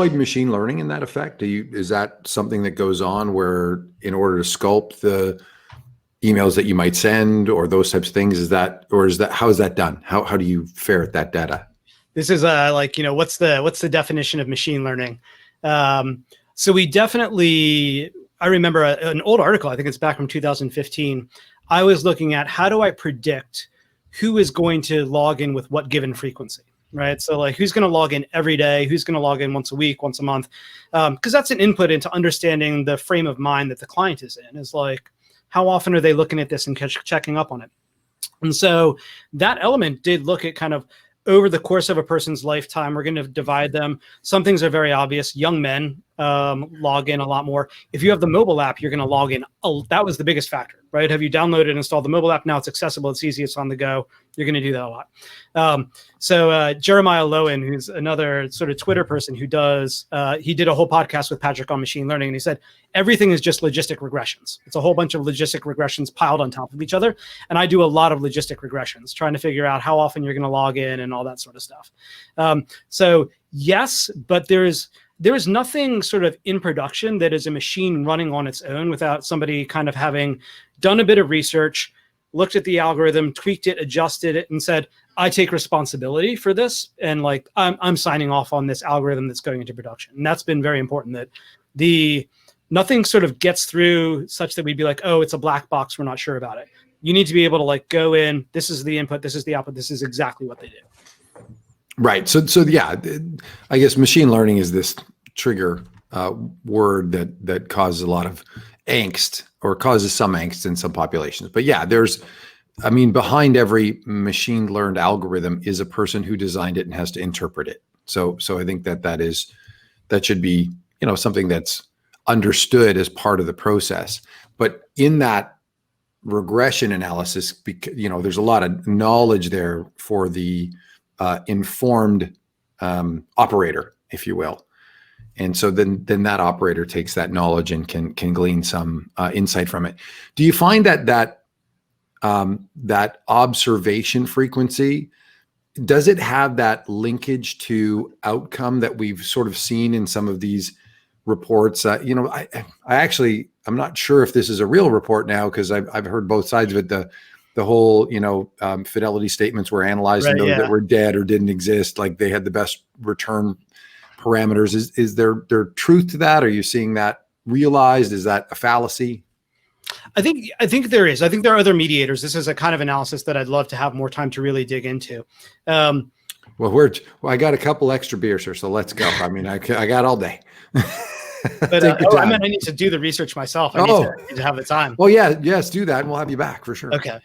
employed machine learning in that effect? Is that something that goes on where in order to sculpt the emails that you might send or those types of things, how is that done? How do you ferret that data? This is what's the definition of machine learning? So we definitely, I remember an old article, I think it's back from 2015. I was looking at how do I predict who is going to log in with what given frequency, right? So like who's going to log in every day, who's going to log in once a week, once a month, because that's an input into understanding the frame of mind that the client is in. Is like, how often are they looking at this and checking up on it? And so that element did look at kind of over the course of a person's lifetime. We're going to divide them. Some things are very obvious. Young men log in a lot more. If you have the mobile app, you're going to log in. That was the biggest factor, right? Have you downloaded and installed the mobile app? Now it's accessible. It's easy. It's on the go. You're going to do that a lot. So Jeremiah Lowen, who's another sort of Twitter person who does, he did a whole podcast with Patrick on machine learning. And he said, everything is just logistic regressions. It's a whole bunch of logistic regressions piled on top of each other. And I do a lot of logistic regressions, trying to figure out how often you're going to log in and all that sort of stuff. So yes, but there is nothing sort of in production that is a machine running on its own without somebody kind of having done a bit of research, looked at the algorithm, tweaked it, adjusted it, and said, I take responsibility for this. And like, I'm signing off on this algorithm that's going into production. And that's been very important, that nothing sort of gets through such that we'd be like, oh, it's a black box, we're not sure about it. You need to be able to like go in, this is the input, this is the output, this is exactly what they do. Right. So yeah, I guess machine learning is this trigger word that causes a lot of angst, or causes some angst in some populations. But yeah, behind every machine learned algorithm is a person who designed it and has to interpret it. So I think that should be, something that's understood as part of the process. But in that regression analysis, there's a lot of knowledge there for the informed operator, if you will. And so then that operator takes that knowledge and can glean some insight from it. Do you find that observation frequency, does it have that linkage to outcome that we've sort of seen in some of these reports? I'm not sure if this is a real report now, because I've heard both sides of it. The whole, fidelity statements were analyzing those that were dead or didn't exist, like they had the best return parameters. Is there truth to that? Are you seeing that realized? Is that a fallacy? I think there is. I think there are other mediators. This is a kind of analysis that I'd love to have more time to really dig into. Well, I got a couple extra beers here, so let's go. I mean, I got all day. But I meant I need to do the research myself. I need to have the time. Well, yes, do that, and we'll have you back for sure. Okay.